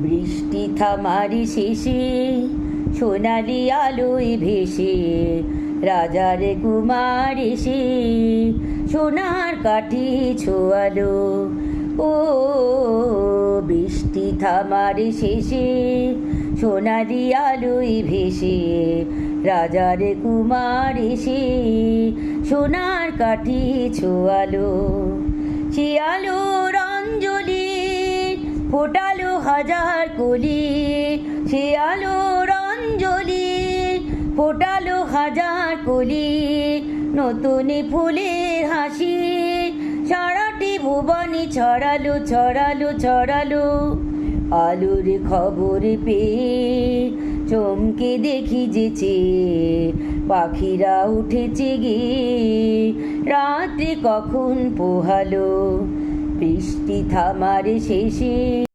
বৃষ্টি থামার শেষে সোনালি আলোয় ভেসে রাজার কুমার এসে সোনার কাঠি ছোয়ালো। ও বৃষ্টি থামার শেষে সোনালি আলোয় ভেসে রাজার কুমার এসে সোনার কাঠি ছোয়ালো। সে আলোর অঞ্জলি ফোটালো হাজার কলি, সে আলোর অঞ্জলি ফোটালো হাজার কলি। নতুন ফুলের হাসি সারাটি ভুবনে ছড়ালো ছড়ালো ছড়ালো। আলোর খবর পেয়ে চমকে দেখি যেচে পাখিরা উঠেছে গিয়ে রাত্রি কখন পোহালো। বৃষ্টি থামার শেষে